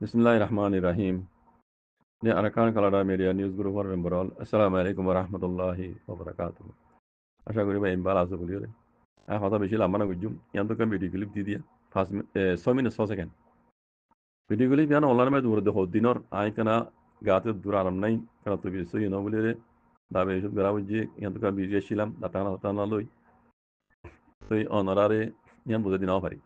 Bismillahirrahmanirrahim. Ni Arakan Kalada Media News Group for Memberall. Assalamu alaikum warahmatullahi wabarakatuh. আশা করি ভাই ভালো আছো বলি রে কথা বেশি লম্বা না বুঝুম ইয়ান তো ভিডিও ক্লিপ দি দিয়া 6 মিনিট 6 সেকেন্ড ভিডিও ক্লিপ ইয়ান অনলাইন মে দূর দেখো দিনর আই কানা গাতে দূর আরাম নাই কারণ তো বিশ্বই ইনো বলি রে দাবে এসব গড়া বুঝি ইয়ান তো ভিডিও ছিলাম দাটানা দাটানা লই তো অনারারে ইয়ান বুঝে দিনাও পারি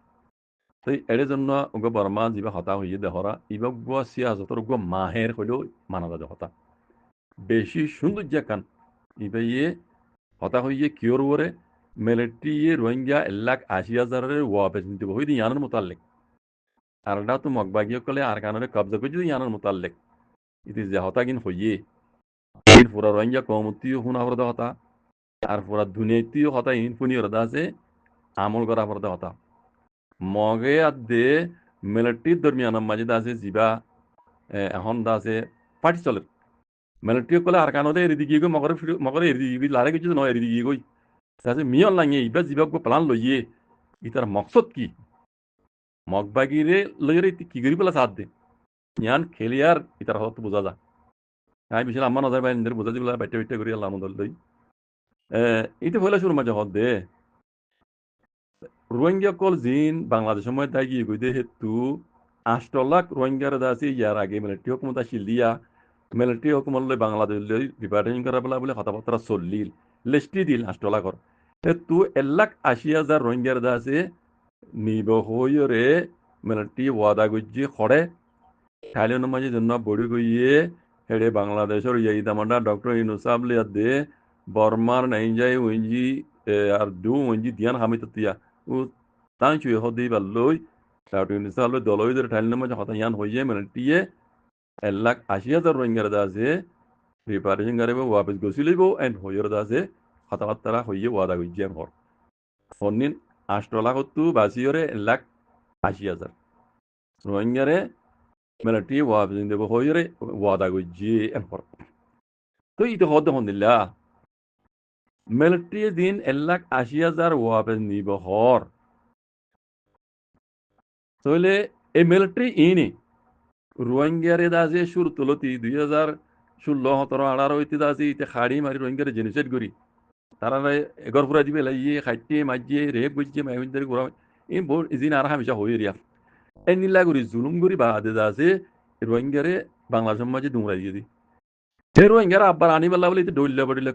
তো এর জন্য ওগো বর্মা যিবা হতা হইয়ে দেহরা ইবা গো সিয়াজতর গো মাহের হইলেও মানা যায় হতা বেশি সৌন্দর্য কান ইবাইয়ে হতা হইয়ে কিওর ওরে মিলিটারি রোহিঙ্গা 1,80,000 ওয়াপেস নিতে হইদি ইয়ানের মোতাল্লেক আর না তো মগবাগিয়ে কলে আর কানরে কবজা করে যদি ইয়ানের মোতাল্লেক ইতি যে হতা কিন হইয়ে ইন পুরা রোহিঙ্গা কমতিও হুনা হরদা হতা আর পুরা দুনিয়াতিও হতা ইন ফুনি হরদা আছে আমল করা হরদা হতা মগে আদে মিলিটারি দরমিয়ান মাঝে আছে জিবা এখন দা আছে পার্টি চলে মিলিটারি কলে আর কানরে এরি দিগি গো মগরে এরি দিগি লারে কিছু নয় এরি দিগি গই তাছে মিয়ন লাগে ইবা জিবা গো প্লান লইয়ে ইতার মকসদ কি মগবাগিরে লইরে কি করি পেলা সাথ দে ইয়ান খেলিয়ার ইতার হত বোঝা যা আমি বিশাল আম্মা নজর বাইন্দের বোঝা দিবলা বাইটে বাইটে করি আল্লাহ মদল লই ইতে হইলা শুরু মাঝে হদ দে রোহিঙ্গা কল জিন বাংলাদেশের মধ্যে তাই গিয়ে গই দে হেতু 8 লাখ রোহিঙ্গার দাসি ইয়ার আগে মিলিটারি হুকুমত আসিল দিয়া মিলিটারি হুকুমত লই বাংলাদেশ লই রিপার্টিং করা বলা বলে কথাবার্তা চলিল লিস্টি দিল 8 লাখর হেতু 1,80,000 রোহিঙ্গার দাসে নিব হইরে মিলিটারি ওয়াদা গুজি খড়ে থাইল্যান্ড মাঝে জন্য বড়ি গইয়ে হেড়ে বাংলাদেশের ইয়াই দামান্ডা ডক্টর ইনুসাব লিয়া দে বর্মার নাই যাই ওইজি আর দু ওইজি দিয়ান হামিত তিয়া ও তাই চুয়ে হদি বাল্লই ডক্টর ইনুসাব লই দলই ধরে থাইল্যান্ড মাঝে হতা ইয়ান হইয়ে মিলিটারিয়ে 1,80,000 রোহিঙ্গার দাসে প্রিপারেশন গারিব ওয়াপিস গছিলিব এন্ড হইয়ের দাসে কথাবার্তা হইয়ে ওয়াদা গুজিয়ান হর হন্নিন 8 লাখ হত্তু বাসিয়রে 1,80,000 রোহিঙ্গারে মিলিটারি ওয়াপিস দেব হইরে ওয়াদা গুজি এন হর তো ইতে হদ হন্দিল্লা মিলিটারি দিন 1,80,000 ওয়াপিস নিব হর তাহলে এই মিলিটারি ইনি রোহিঙ্গারে দাসে শুরু তুলতি 2016-17-18 হইতে দাসে ইতে খাড়ি মারি রোহিঙ্গারে জেনোসাইড করি তারা এগর ফুরা দিবে লাইয়ে খাইতে মাজিয়ে রেপ গুজিয়ে মাইন্দারি করা এই বোর ইজিন আর হামেশা হই রিয়া এই নীলা করি জুলুম করি বাদে দাসে রোহিঙ্গারে বাংলাদেশের মাঝে দুমরাই দিয়ে দি এই রোহিঙ্গারা আব্বার আনি বেলা বলে ডইল্লা বডিলে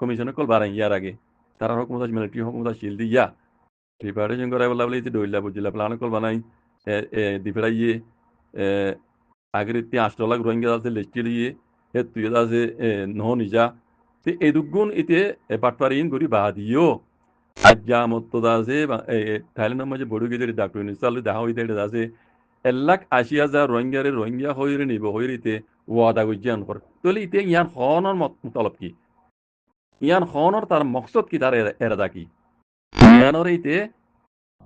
কমিশনে কল বারাই ইয়ার আগে তারা হকুমত মিলিটারি হকুমত শিল দিয়া প্রিপারেশন করা বলা বলে ডইল্লা বুঝিলা প্লান কল বানাই দিফেড়াইয়ে আগের 8 লাখ রোহিঙ্গা আছে লিস্টি দিয়ে হে তুই আছে নহ নিজা এই দুগুণ ইতে বাটপারিন করি বাদিও আজ্জা মতো আছে থাইল্যান্ডের মাঝে বড় গিয়ে ডাক্তার ইনস্টাল দেখা হইতে আছে 1,80,000 রোহিঙ্গা হইরে নিব হইরিতে ওয়াদা গুজিয়ান কর তাহলে ইতে ইয়ান খনর মতলব কি ইয়ান খনর তার মকসদ কি তার এরাদা কি ইয়ানর ইতে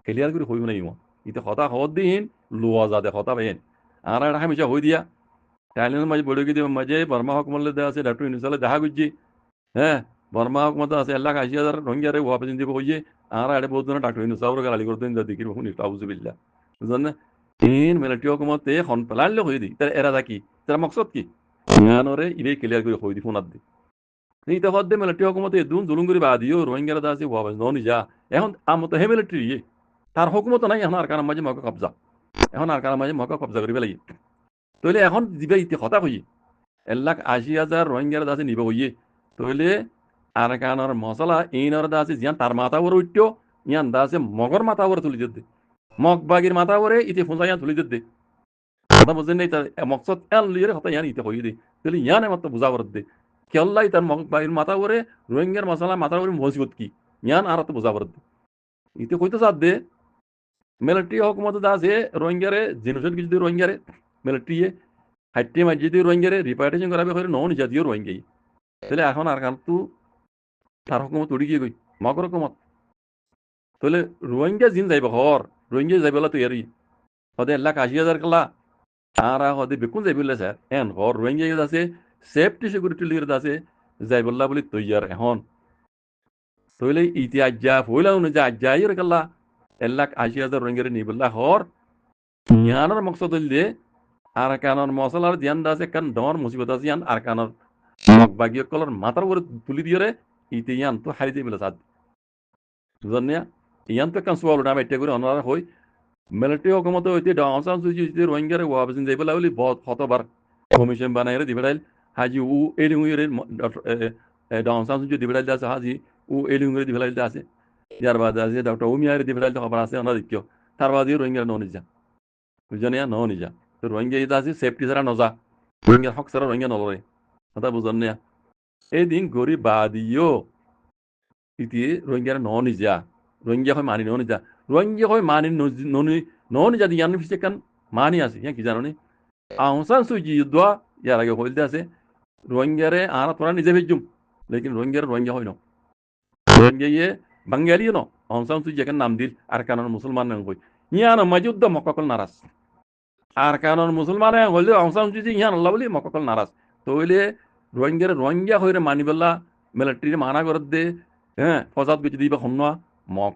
ক্লিয়ার করে হইব নাই ইতে হতা হদ দিন লোয়া যাতে হতা বেন আর এটা হামেশা হই দিয়া থাইল্যান্ডের মাঝে বড় গিয়ে মাঝে বর্মা হকমল্লে দেওয়া আছে ডাক্তার ইনস্টালে দেখা গুজি হ্যাঁ বর্মা হকমত আছে 1,80,000 রোহিঙ্গারে ওয়াপস দিব হইয়ে আর এটা বহুত ডাক্তার ইনস্টাউর গালি করতে দিকির হুনি তাউজুবিল্লাহ বুঝলেন না তিন মিলিটারি হকুমতে হন পেলাইলে হয়ে দি তার এরা কি তার মকসদ কি ইয়ানরে ইবে ক্লিয়ার করে হই দি ফোনাত দি ইতে হদ্দে মিলিটারি হকুমতে দুন জুলুম করে বাদিও রোহিঙ্গারা দাসি ওয়াবাস ননি যা এখন আমত হে মিলিটারি তার হকুমত নাই এখন আর কার মাঝে মকা কবজা এখন আর কার মাঝে মকা কবজা করি পেলাই তইলে এখন দিবে ইতে হতা হই 1,80,000 রোহিঙ্গারা দাসি নিবে হইয়ে তইলে আর কানার মশলা এইনর দাসি জিয়ান তার মাথা ওর উঠ্টো ইয়ান দাসে মগর মাথা ওর তুলি দিতে মগবাগির মাথা ওরে ইতে ফুঁসাইয়া তুলি দিতে কথা বুঝেন নাই তার মকসদ এল লিয়ে হতা ইয়ান ইতে হই দে তাহলে ইয়ান মতো বুঝা করে দে কেল্লাই তার মগবাগির মাথা ওরে রোহিঙ্গার মশলা মাথা ওরে মসিবত কি ইয়ান আর তো বুঝা করে দে ইতে কইতে সাথ দে মিলিটারি হকুমত আছে রোহিঙ্গারে জেনোসাইড কিছু দিয়ে রোহিঙ্গারে মিলিটারি হাইটে মাঝে দিয়ে রোহিঙ্গারে রিপার্টেশন করাবে হলে নন জাতীয় রোহিঙ্গাই তাহলে এখন আর কাল তু তার হকুমত উড়ি গিয়ে গই মগর হকুমত তাহলে রোহিঙ্গা জিন যাইব হর রোহিঙ্গা যাইবেলা তুই এরি হদে 1,80,000 কালা আর হদে বেকুন যাইবিল্লা স্যার এন হর রোহিঙ্গা আছে সেফটি সিকিউরিটি লিয়ার আছে যাইবল্লা বলি তৈয়ার এখন তইলে ইতি আজ্জা হইলা অনুযায়ী আজ্জা ইয়ের কাল্লা 1,80,000 রোহিঙ্গারে নিবল্লা হর ইয়ানোর মকসদ হইলে আরকানর মশলার জিয়ান দাসে কান ডর মুসিবত আছে ইয়ান আরকানর মগ বাগিয়ে কলর মাথার উপরে তুলি দিয়ে রে ইতে ইয়ান তো হারি দিয়ে মিলে সাদ বুঝনিয়া ইয়ান তো কান সোয়াল ডাম এটা করে অনারা হই মিলিটারি হুকুমত হইতে ডাউনসান সুজি যে রোহিঙ্গারে ওয়াবজিন যাইবে লাউলি বহুত হতবার কমিশন বানাইরে দিবেড়াইল হাজি উ এলিঙ্গুরে ডাউনসান সুজি দিবেড়াইল দাসে হাজি উ এলিঙ্গুরে দিবেড়াইল দাসে যার বাদ আছে ডক্টর উমিয়ারে দিবেড়াইল তো খবর আছে অনা দিকিও তার বাদ রোহিঙ্গা ননিজা বুঝনিয়া ননিজা তো রোহিঙ্গা ইদা আছে সেফটি ছাড়া নজা রোহিঙ্গা হক ছাড়া রোহিঙ্গা নলরে কথা বুঝনিয়া এই দিন গরিব বাদিও ইতি রোহিঙ্গার ননিজা রোহিঙ্গা হয় মানি ননিজা রোহিঙ্গা হয় মানি ননি যদি ইয়ান ফিসে কান মানি আছে কি জানো নি আহসান সুজি দোয়া ইয়ার আগে হইলতে আছে রোহিঙ্গারে আনা তোরা নিজে ভেজুম লেকিন রোহিঙ্গা হয় না রোহিঙ্গা ইয়ে বাঙালিও ন আহসান সুজি এখানে নাম দিল আর কারণ মুসলমান নাম কই ইয়ান মজুদ্দ মক্কল নারাজ আর কারণ মুসলমান হইলে আহসান সুজি ইয়ান আল্লাহ বলি মক্কল নারাজ তো হইলে রোহিঙ্গা হইরে মানিবেলা মিলিটারি মানা করে দে হ্যাঁ ফসাদ গুছি দিবা হন্যা মগ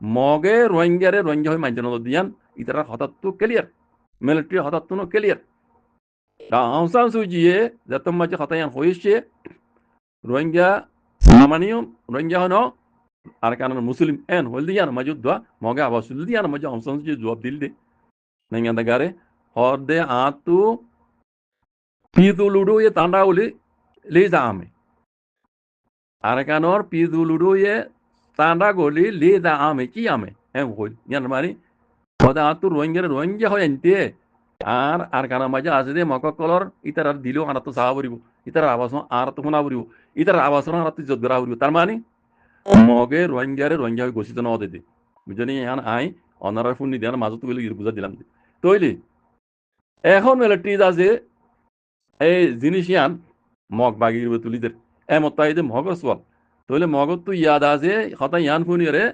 মগে রোহিঙ্গা হয়ে মানছে দিয়ান ইতারা হঠাৎ ক্লিয়ার মিলিটারি হঠাৎ ক্লিয়ার আহসান সুজিয়ে যত মাঝে হতায়ান হয়েছে রোহিঙ্গা নামানিও রোহিঙ্গা হন আর কারণ মুসলিম এন হল দিয়ান মাঝে দোয়া মগে আবার সুল দিয়ান মাঝে আহসান সুজি জবাব দিল দে নাইঙ্গা দাগারে হর দে আতু পিদুলুডু এ তান্ডা উলি লে যা আমে আর কানর পিদুলুডু এ তান্ডা গলি লে যা আমে কি আমে হ্যাঁ হল ইয়ান মানে হদা আতু রোহিঙ্গা হয় এনতে আর কানা মাঝে আছে দে মককলর ইতার আর দিলেও আর তো সাহা বরিব ইতার আবাস আর তো শোনা বরিব ইতার আবাস আর তো ইজ্জত করা বরিব তার মানে মগে রোহিঙ্গা হয়ে ঘোষিত ন দে বুঝলি ইয়ান আই অনারার ফোন নিদিয়ান মাজত গেলে বুঝা দিলাম তৈলি এখন মিলিটারি আছে এই জিনিস ইয়ান মগ বাগির তুলিদের এমত তাই যে মগর সোয়াল তৈলে মগর তো ইয়াদ আছে হতা ইয়ান ফোন রে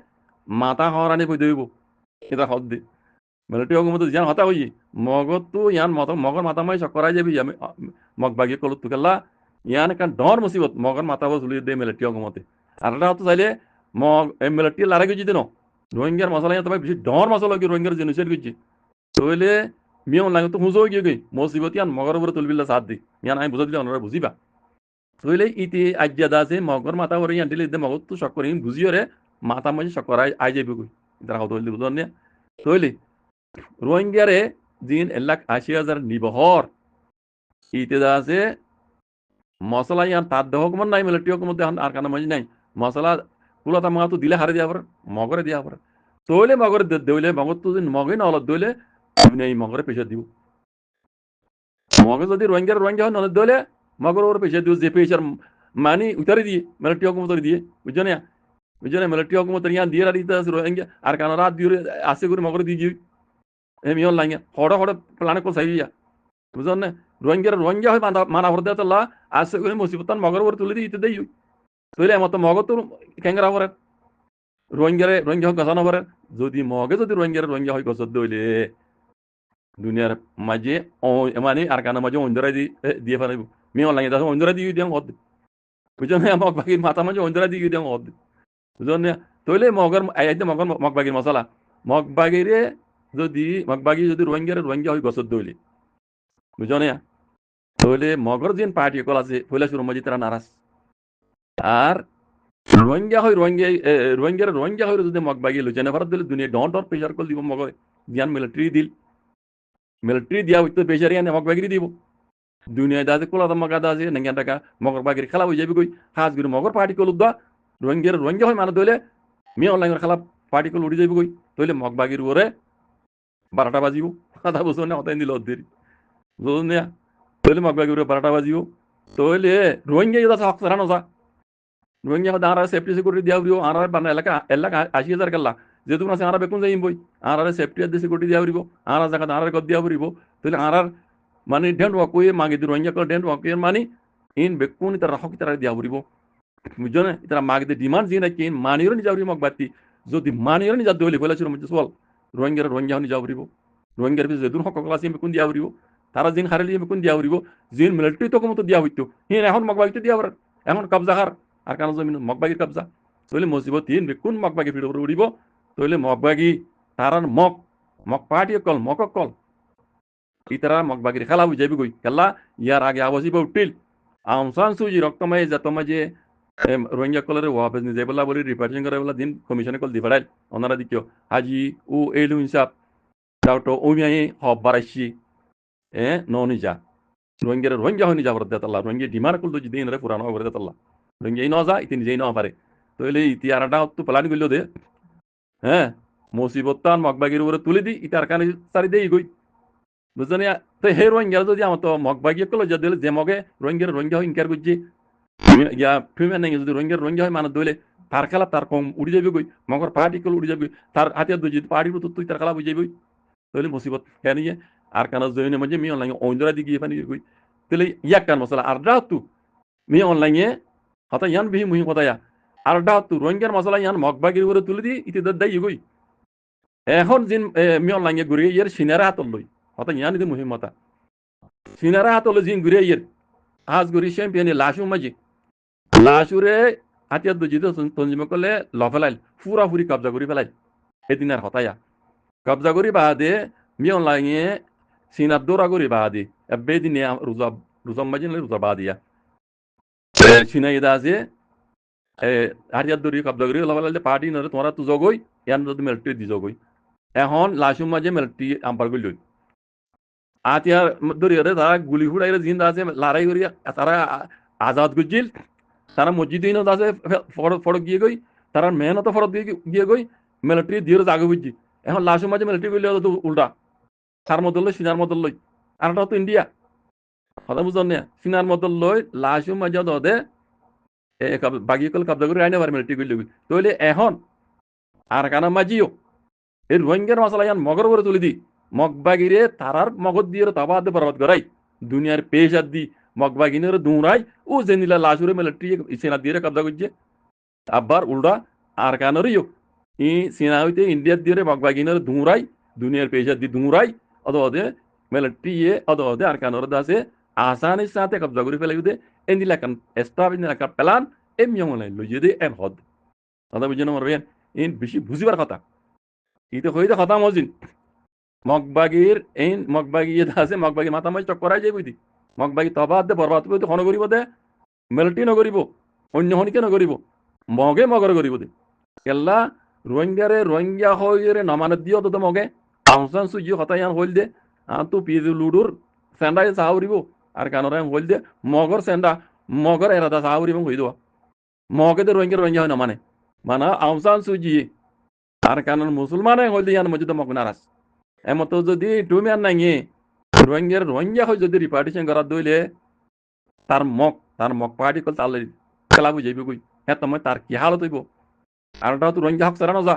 মাথা হরানি কই দইব এটা হদ দে মিলিটারি হুকুমত ইয়ান হতা হই মগর তো ইয়ান মগর মাথা মাই চকরাই যাবি আমি মগ বাগিয়ে কলত তুকেলা ইয়ান কান ডর মুসিবত মগর মাথা বস তুলি দে মিলিটারি হুকুমতে আর এটা হতো চাইলে মগ মিলিটারি লারে গেছি দেন রোহিঙ্গার মশলা ইয়ান তোমায় বেশি ডর মশলা কি রোহিঙ্গার জেনোসাইড গেছি তইলে মিয়ন লাগে তো হুঁজো গিয়ে গই মুসিবত ইয়ান মগর উপরে তুলবিল্লা সাথ দি ইয়ান আমি বুঝা দিলে ওনারা বুঝিবা তইলে ইতি আজ্জাদা আছে মগর মাথা করে ইয়ান দিলে মগর তো শক করে বুঝিও রে মাথা মাঝে শক করাই আই যাইবে গই তারা হতো বুঝলেন না তইলে রোহিঙ্গারে দিন 1,80,000 নিবহর ইতে আছে মশলা ইয়ান তার দেহ হুকুমত নাই মিলিটারি হুকুমত আর কানা মাঝে নাই মশলা কুলাতা মগা তো দিলে হারে দিয়া পারে মগরে দিয়া পারে তইলে মগরে দইলে মগর তো মগে না অলপ দইলে এই মগরে পেশা দিব মগে যদি রোহিঙ্গা হয় নলে দইলে মগর ওর পেশা দিব যে পেশার মানি উতারে দিয়ে মিলিটারি হুকুমত দিয়ে বুঝছো না মিলিটারি হুকুমত ইয়ান দিয়ে দিতে আছে রোহিঙ্গা আর কানা রাত দিয়ে আসে করে মগরে দিয়ে গিয়ে মিয়ন লাগে হড়ে প্লানে কল সাইয়া বুঝলেন না রোহিঙ্গা হয় মানা ভর দেয় তাল্লা আসে করে মুসিবতান মগর ওর তুলে দিয়ে দেই তৈলে এমত মগ তো ক্যাংরা ভরে রোহিঙ্গা হয় গছানো ভরে যদি মগে যদি রোহিঙ্গা হয় গছত দইলে দুনিয়ার মাঝে মানে আর কানা মাঝে অন্ধরা দিয়ে ফেলাইব মিয়ন লাগে তাহলে অন্ধরা দিয়ে দিয়ে হদ বুঝলেন না মগ বাগির মাথা মাঝে অন্ধরা দিয়ে দিয়ে হদ বুঝলেন না তৈলে মগ বাগির মশলা মগ বাগিরে যদি মগবাগি যদি রোহিঙ্গা হয় গছত দইলে বুঝো না তাহলে মগর যেন পার্টি কল আছে পয়লা শুরু মজি তারা নারাজ আর রোহিঙ্গা হয় যদি মগবাগি লুচেনে ভারত দিলে দুনিয়া ডর প্রেশার কল দিব মগরে দিয়ান মিলিটারি দিয়া হইতো প্রেশার ইয়ান মগবাগিরি দিব দুনিয়ায় দাজে কোলা মগা দাজে নাঙ্গা টাকা মগর বাগির খেলা হয়ে যাবে কই হাজ গুরি মগর পার্টি কল উদ্দা রোহিঙ্গা হয় মানে দইলে মিয়া অনলাইনের খেলা পার্টি কল উড়ি যাবে কই তইলে মগবাগির ওরে 12টা বাজিব কথা বুঝো না হতাই দিল দেরি বুঝুন না তৈলে মগবাগি উপরে 12টা বাজিব তৈলে রোহিঙ্গা ইদা হক সারা নজা রোহিঙ্গা দাঁড়া সেফটি সিকিউরিটি দিয়া উড়িব আর বানা এলাকা 80,000 কাল্লা যেহেতু আছে আর বেকুন যাইম বই আর সেফটি দিয়ে সিকিউরিটি দিয়া উড়িব আর জায়গা আর গদ দিয়া উড়িব তৈলে আর মানে ডেন্ট ওয়াকুয়ে মাগে দি রোহিঙ্গা কল ডেন্ট ওয়াকুয়ে মানে ইন বেকুন তারা হক তারা দিয়া উড়িব বুঝছো না তারা মাগে দি ডিমান্ড জিনা কিন মানির নি যাউরি মগবাতি যদি মানির নি যা দইলে বলে ছিল মধ্যে সওয়াল রোহিঙ্গা নি যাউরিব রোহিঙ্গার পিছনে যেদুন হক ক্লাসে বেকুন দিয়া উড়িব তারা জিন হারালি বেকুন দিয়া উড়িব জিন মিলিটারি তো কমতো দিয়া হইতো হিন এখন মগবাগিতে দিয়া পারে এখন কবজা হার আর কারণ জমিন মগবাগির কবজা তইলে মুসিবত হিন বেকুন মগবাগি ফিড উপরে উড়িব তইলে মগবাগি তারার মগ পার্টি কল ইতারা মগবাগির খেলা বুঝাইবি গই খেলা ইয়ার আগে আবসিব উঠিল আমসান সুজি রক্তময় যতময় যে রোহিঙ্গা কলরে ওয়াপেস নিজে বলা বলি রিপার্টিং করে বলা দিন কমিশনে কল দিবাড়াইল ওনারা দিকিও হাজি ও এইলু হিসাব তাওটো ওমিয়াই হব বারাইছি ননি যা রোহিঙ্গা হয়নি যা বরদে তাল্লা রোহিঙ্গা ডিমান্ড করলো যদি এনরে পুরানো বরদে তাল্লা রোহিঙ্গা এই ন যা ইতি নিজেই ন পারে তো এলে ইতি আরাটা তো প্লান করলো দে হ্যাঁ মুসিবতান মগবাগির উপরে তুলে দি ইতার কানে সারি দেই গই বুঝছেন তো হে রোহিঙ্গা যদি আমার তো মগবাগিয়ে কলো যে দিলে যে মগে রোহিঙ্গা হয় ইনকার করছি ইয়া ফিমেন নেই যদি রোহিঙ্গা হয় মানে দইলে তার খেলা তার কম উড়ি যাবে গই মগর পার্টি কল উড়ি যাবে তার হাতিয়ার দুই যদি পার্টির তো তুই তার খেলা বুঝে যাবি তাহলে মুসিবত হ্যাঁ নিয়ে আর কানা জয়নে মধ্যে মি অনলাইনে অন্যরা দিকে ফানি গই তাহলে ইয়াক কান মশলা আর ডা তু মি অনলাইনে হতা ইয়ান বিহি মুহি কথা আর ডা তু রোহিঙ্গার মশলা ইয়ান মগবাগির উপরে তুলে দি ইতি দাই গই এখন জিন মি অনলাইনে ঘুরে ইয়ার সিনারা হাতল লই হতা ইয়ান ইতি মুহিমতা সিনারা হাতল জিন ঘুরে ইয়ার আজ ঘুরি চ্যাম্পিয়ন লাশু মাঝি লাশুরে হাতিয়ার দুজিত তঞ্জিমে করলে লফেলাইল ফুরা ফুরি কবজা করি ফেলাইল এদিন আর হতায়া কবজা করি বাদে মিয়ন লাগিয়ে সিনার দৌড়া করি বাদে এবে দিনে রুজম মাঝি রুজা বাদিয়া সিনাই দা আছে হাতিয়ার দৌড়ি কবজা করি লফেলাইল পার্টি নরে তোমরা তো জগই ইয়ান যদি মেলটি দি জগই এখন লাশু মাঝে মেলটি আম্পার করি লই আতিয়ার দৌড়ি তারা গুলি ফুড়াইরে জিন্দা আছে লড়াই করি তারা আজাদ গুজিল তারা মসজিদে আছে ফটক গিয়ে গই তারা মেহনত ফটক গিয়ে গই মিলিটারি দিয়ে আগে বুঝছি এখন লাশের মাঝে মিলিটারি করলে তো উল্টা তার মধ্যে লই সিনার মধ্যে লই আর তো ইন্ডিয়া কথা বুঝলেন না সিনার মধ্যে লই লাশের মাঝে দে বাগিয়ে কল কাবজা করে আইনে পারে মিলিটারি করলে তইলে এখন আর কানা মাঝিও এই রোহিঙ্গার মশলা ইয়ান মগর করে তুলি দি মগবাগিরে তারার মগজ দিয়ে তাবাদ বরবাদ করাই দুনিয়ার পেশাদ দি মগবাগিনের দুরাই ও জেনিলা লাশুরে মিলিটারি সেনা দিয়ে কবজা করছে আবার উল্টা আর কানেরও ই চীনা হইতে ইন্ডিয়ার দিয়ে মগবাগিনের দুরাই দুনিয়ার পেশাদ দি দুরাই অদে মিলিটারি অদে আর কানের দাসে আসানির সাথে কবজা করে ফেলে দে এন্দিলা কান এস্টাবলিশ না প্ল্যান এম ইয়ংলাই লই যদি এম হদ কথা বুঝেন মারবেন ইন বেশি বুঝিবার কথা ইতে হইতে কথা মজিন মগবাগির এই মগবাগি আছে মগবাগি মাথা মাঝ চক্করাই যাই বুঝি মগবাগি তবাদ দে বরবাদ করতে হন করিব দে মিলিটারি নকরিব অন্য হনিকে নকরিব মগে মগর করিব দে কেল্লা রোহিঙ্গা হইরে নমানত দিও তো মগে আউসান সুজি হতায়ান হইল দে তো পিজু লুডুর সেন্ডাই সাউরিব আর কানরাই হইল দে মগর সেন্ডা মগর এরাদা সাউরিব হই দেওয়া মগে দে রোহিঙ্গা হয় না মানে আউসান সুজি আর কানন মুসলমানে হইল দে ইয়ান মজিদ মগ নারাজ এমত যদি তুমি আর নাই রোহিঙ্গা হয় যদি রিপার্টিশন করা দইলে তার মগ পার্টি কল তাহলে খেলা বুঝাইব কই হ্যাঁ তোমার তার কি হালত হইব আর ওটা তো রোহিঙ্গা হক সারানো যা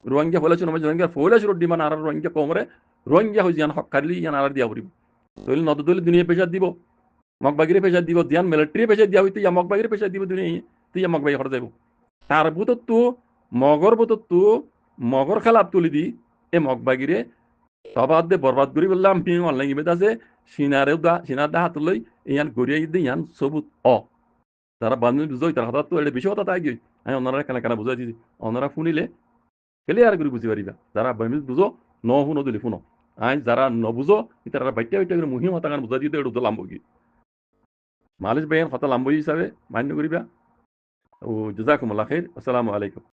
রোহিঙ্গা ফলেছ রোহিঙ্গা ফলেছ ডিমান আর রোহিঙ্গা কমরে রোহিঙ্গা হয়ে যান হক কারলি ইয়ান আর দিয়া পড়িব তৈল নদ দইলে দুনিয়া পেশাদ দিব মগবাগিরে পেশাদ দিব দিয়ান মিলিটারি পেশাদ দিয়া হইতে ইয়া মগবাগিরে পেশাদ দিব দুনিয়া তুই ইয়া মগবাগি হরে যাইব তার বুতত তো মগর খেলাপ তুলি দি এ মগবাগিরে তবাদ দে বরবাদ করি বললাম পিং অনলাইন ইমেজ আছে সিনার দা হাত লই ইয়ান গড়িয়ে দি ইয়ান সবুত তারা বান্ধবী বুঝোই তার হঠাৎ তো এটা বেশি কথা তাই গই আমি ওনারা কেনা বুঝাই দিছি ওনারা শুনিলে ক্লিয়ার করে বুঝি পারিবা যারা বামিজ বুঝো ন শুনো দিলি শুনো আই যারা নবুঝো তারা বাইটা করে মুহিম হতা গান বুঝাই দিতে এটা লাম্ব কি মালিশ বেন হতা লাম্ব হিসাবে মান্য করিবা ও জাযাকুমুল্লাহ খাইর আসসালামু আলাইকুম